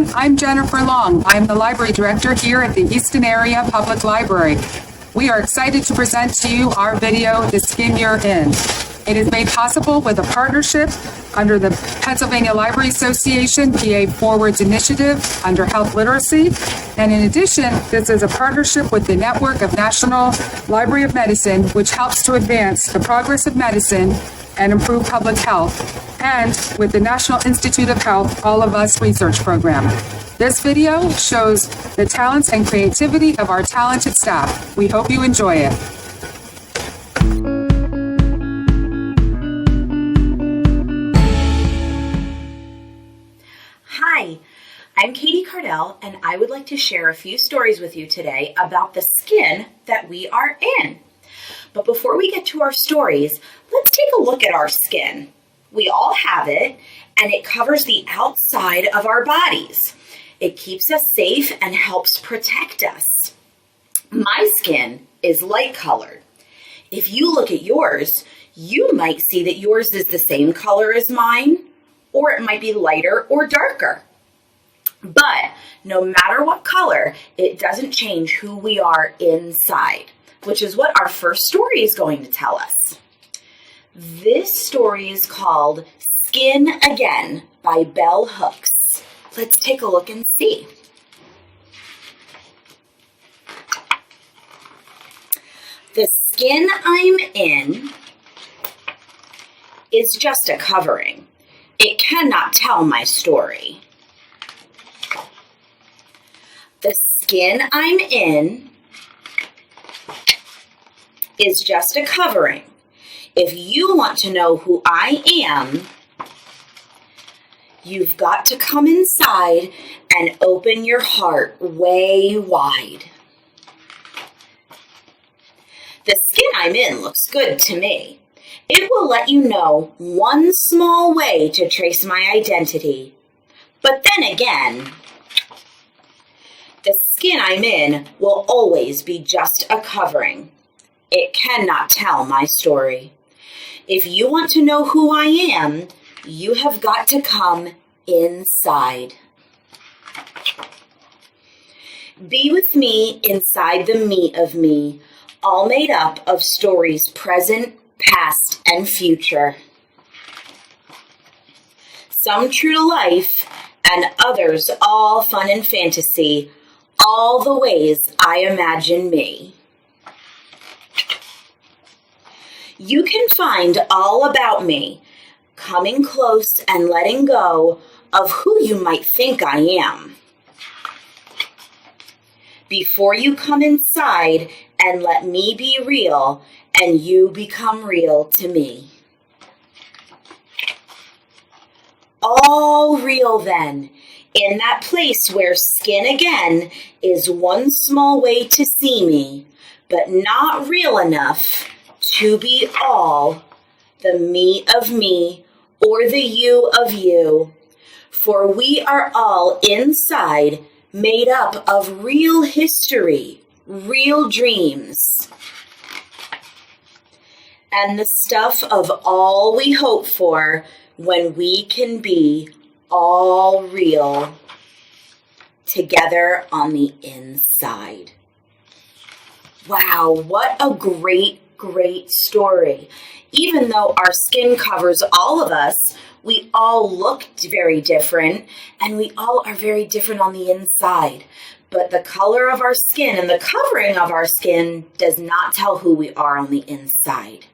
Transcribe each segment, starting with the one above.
everyone. I'm Jennifer Long. I'm the library director here at the Easton Area Public Library. We are excited to present to you our video, The Skin You're In. It is made possible with a partnership under the Pennsylvania Library Association PA Forwards Initiative under Health Literacy. And in addition, this is a partnership with the Network of National Library of Medicine, which helps to advance the progress of medicine and improve public health, and with the National Institute of Health All of Us research program. This video shows the talents and creativity of our talented staff. We hope you enjoy it. Hi, I'm Katie Cardell, and I would like to share a few stories with you today about the skin that we are in. But before we get to our stories, let's take a look at our skin. We all have it, and it covers the outside of our bodies. It keeps us safe and helps protect us. My skin is light colored. If you look at yours, you might see that yours is the same color as mine, or it might be lighter or darker. But no matter what color, it doesn't change who we are inside, which is what our first story is going to tell us. This story is called Skin Again by Bell Hooks. Let's take a look and see. The skin I'm in is just a covering. It cannot tell my story. The skin I'm in is just a covering. If you want to know who I am, you've got to come inside and open your heart way wide. The skin I'm in looks good to me. It will let you know one small way to trace my identity. But then again, the skin I'm in will always be just a covering. It cannot tell my story. If you want to know who I am, you have got to come inside. Be with me inside the meat of me, all made up of stories present, past, and future. Some true to life, and others all fun and fantasy, all the ways I imagine me. You can find all about me, coming close and letting go of who you might think I am. Before you come inside and let me be real, and you become real to me. All real then, in that place where skin again is one small way to see me, but not real enough to be all the me of me or the you of you. For we are all inside made up of real history, real dreams, and the stuff of all we hope for when we can be all real together on the inside. Wow, what a great story. Even though our skin covers all of us, we all look very different, and we all are very different on the inside. But the color of our skin and the covering of our skin does not tell who we are on the inside.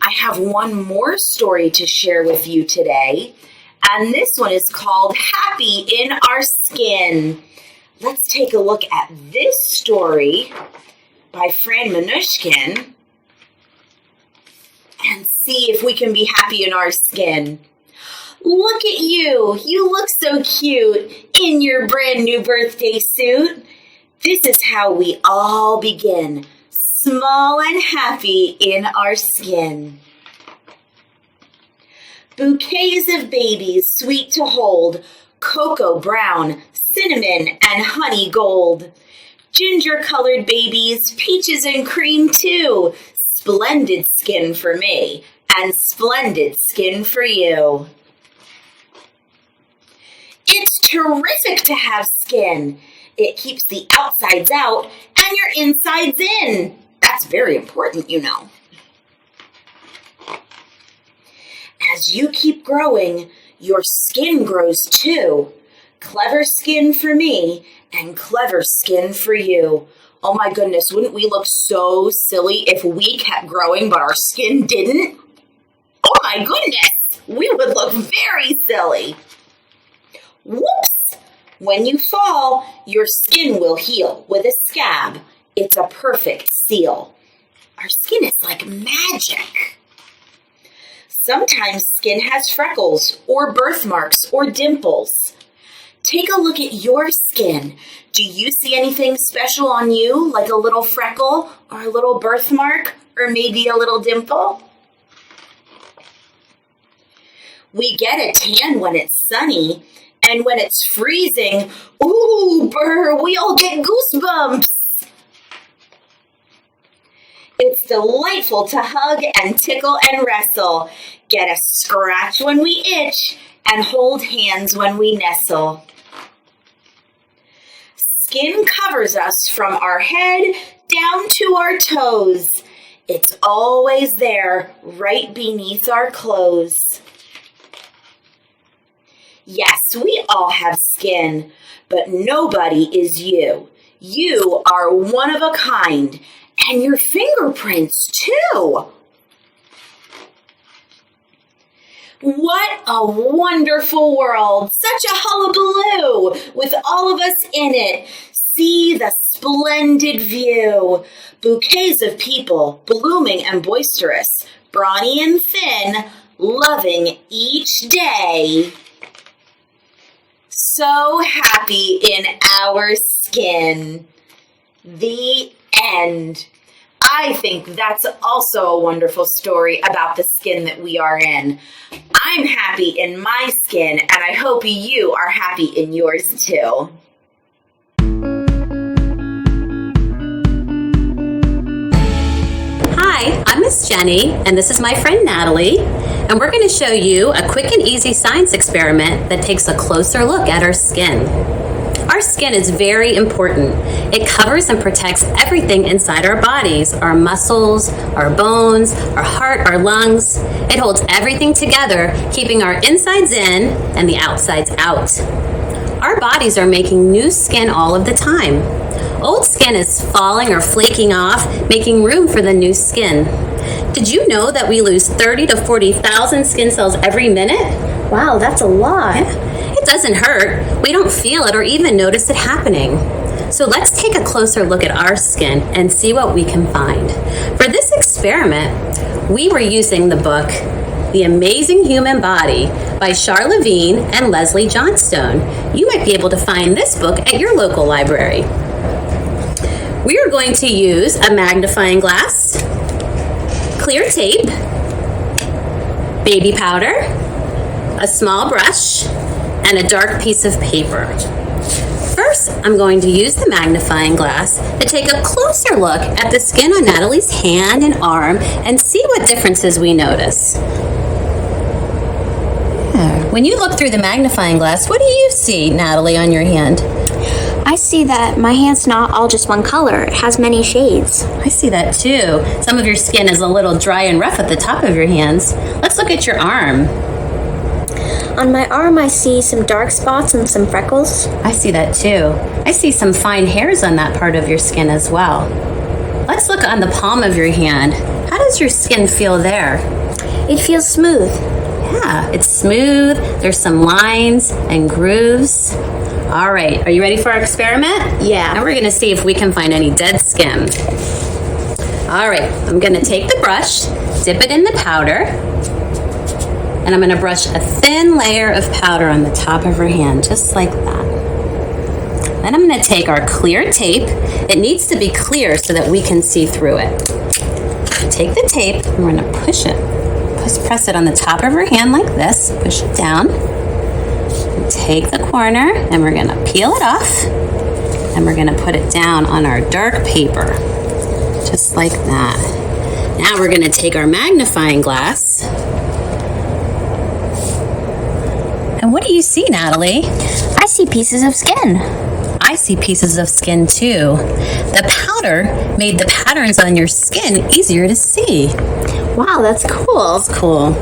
I have one more story to share with you today, and this one is called Happy in Our Skin. Let's take a look at this story by Fran Manushkin and see if we can be happy in our skin. Look at you. You look so cute in your brand new birthday suit. This is how we all begin, small and happy in our skin. Bouquets of babies sweet to hold, cocoa brown, cinnamon, and honey gold. Ginger-colored babies, peaches and cream too. Splendid skin for me, and splendid skin for you. It's terrific to have skin. It keeps the outsides out and your insides in. That's very important, you know. As you keep growing, your skin grows too. Clever skin for me and clever skin for you. Oh my goodness, wouldn't we look so silly if we kept growing but our skin didn't? Oh my goodness, we would look very silly. Whoops! When you fall, your skin will heal with a scab. It's a perfect seal. Our skin is like magic. Sometimes skin has freckles or birthmarks or dimples. Take a look at your skin. Do you see anything special on you, like a little freckle or a little birthmark or maybe a little dimple? We get a tan when it's sunny, and when it's freezing, ooh, brr, we all get goosebumps. It's delightful to hug and tickle and wrestle, get a scratch when we itch, and hold hands when we nestle. Skin covers us from our head down to our toes. It's always there, right beneath our clothes. Yes, we all have skin, but nobody is you. You are one of a kind, and your fingerprints too. What a wonderful world, such a hullabaloo, with all of us in it. See the splendid view. Bouquets of people, blooming and boisterous, brawny and thin, loving each day. So happy in our skin. The end. I think that's also a wonderful story about the skin that we are in. I'm happy in my skin, and I hope you are happy in yours too. Hi, I'm Miss Jenny, and this is my friend Natalie, and we're going to show you a quick and easy science experiment that takes a closer look at our skin. Our skin is very important. It covers and protects everything inside our bodies, our muscles, our bones, our heart, our lungs. It holds everything together, keeping our insides in and the outsides out. Our bodies are making new skin all of the time. Old skin is falling or flaking off, making room for the new skin. Did you know that we lose 30 to 40,000 skin cells every minute? Wow, that's a lot. It doesn't hurt. We don't feel it or even notice it happening. So let's take a closer look at our skin and see what we can find. For this experiment, we were using the book The Amazing Human Body by Shar Levine and Leslie Johnstone. You might be able to find this book at your local library. We are going to use a magnifying glass, clear tape, baby powder, a small brush, and a dark piece of paper. First, I'm going to use the magnifying glass to take a closer look at the skin on Natalie's hand and arm and see what differences we notice. When you look through the magnifying glass, what do you see, Natalie, on your hand? I see that my hand's not all just one color. It has many shades. I see that too. Some of your skin is a little dry and rough at the top of your hands. Let's look at your arm. On my arm, I see some dark spots and some freckles. I see that too. I see some fine hairs on that part of your skin as well. Let's look on the palm of your hand. How does your skin feel there? It feels smooth. Yeah, it's smooth. There's some lines and grooves. All right, are you ready for our experiment? Yeah. Now we're gonna see if we can find any dead skin. All right, I'm gonna take the brush, dip it in the powder, and I'm gonna brush a thin layer of powder on the top of her hand, just like that. Then I'm gonna take our clear tape. It needs to be clear so that we can see through it. Take the tape, and we're gonna push it. Press it on the top of her hand like this, push it down. Take the corner, and we're gonna peel it off, and we're gonna put it down on our dark paper, just like that. Now we're gonna take our magnifying glass, and What do you see, Natalie? I see pieces of skin. I see pieces of skin too. The powder made the patterns on your skin easier to see. Wow, that's cool. That's cool.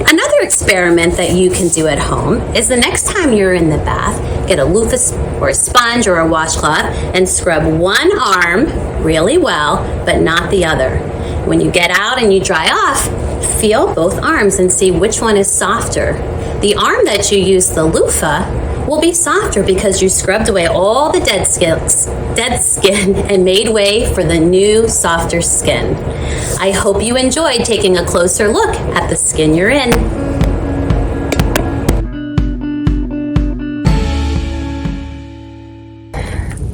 Another experiment that you can do at home is the next time you're in the bath, get a loofah or a sponge or a washcloth and scrub one arm really well, but not the other. When you get out and you dry off, feel both arms and see which one is softer. The arm that you use the loofah will be softer because you scrubbed away all the dead skin and made way for the new, softer skin. I hope you enjoyed taking a closer look at the skin you're in.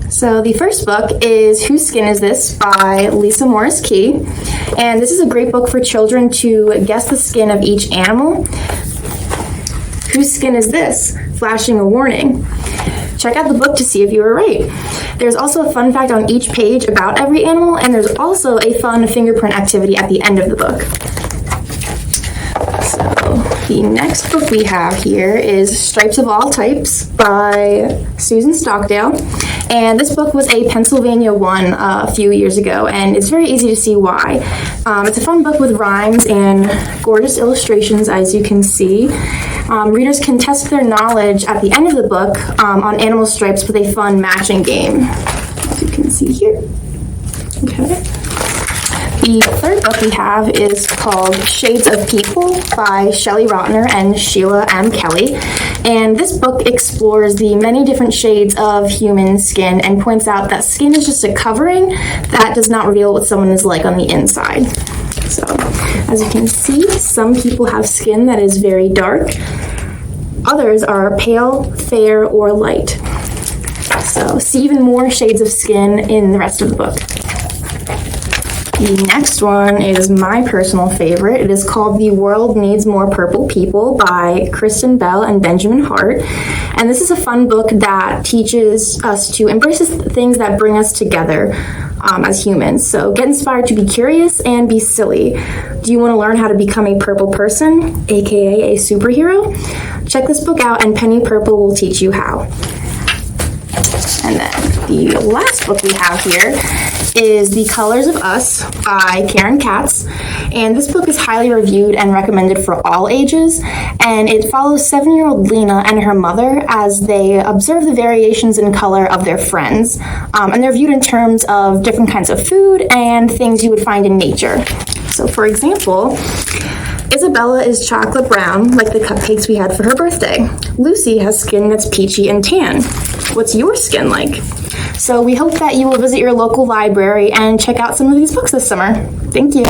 So the first book is Whose Skin Is This by Lisa Morris Key. And this is a great book for children to guess the skin of each animal. Whose skin is this? Flashing a warning. Check out the book to see if you were right. There's also a fun fact on each page about every animal, and there's also a fun fingerprint activity at the end of the book. So the next book we have here is Stripes of All Types by Susan Stockdale. And this book was a Pennsylvania one a few years ago, and it's very easy to see why. It's a fun book with rhymes and gorgeous illustrations, as you can see. Readers can test their knowledge at the end of the book on animal stripes with a fun matching game, as you can see here. Okay. The third book we have is called Shades of People by Shelley Rotner and Sheila M. Kelly. And this book explores the many different shades of human skin and points out that skin is just a covering that does not reveal what someone is like on the inside. So, as you can see, some people have skin that is very dark. Others are pale, fair, or light. So, see even more shades of skin in the rest of the book. The next one is my personal favorite. It is called The World Needs More Purple People by Kristen Bell and Benjamin Hart. And this is a fun book that teaches us to embrace the things that bring us together as humans. So get inspired to be curious and be silly. Do you want to learn how to become a purple person, aka a superhero? Check this book out and Penny Purple will teach you how. And then the last book we have here is The Colors of Us by Karen Katz. And this book is highly reviewed and recommended for all ages. And it follows 7-year-old Lena and her mother as they observe the variations in color of their friends. And they're viewed in terms of different kinds of food and things you would find in nature. So for example, Isabella is chocolate brown, like the cupcakes we had for her birthday. Lucy has skin that's peachy and tan. What's your skin like? So we hope that you will visit your local library and check out some of these books this summer. Thank you.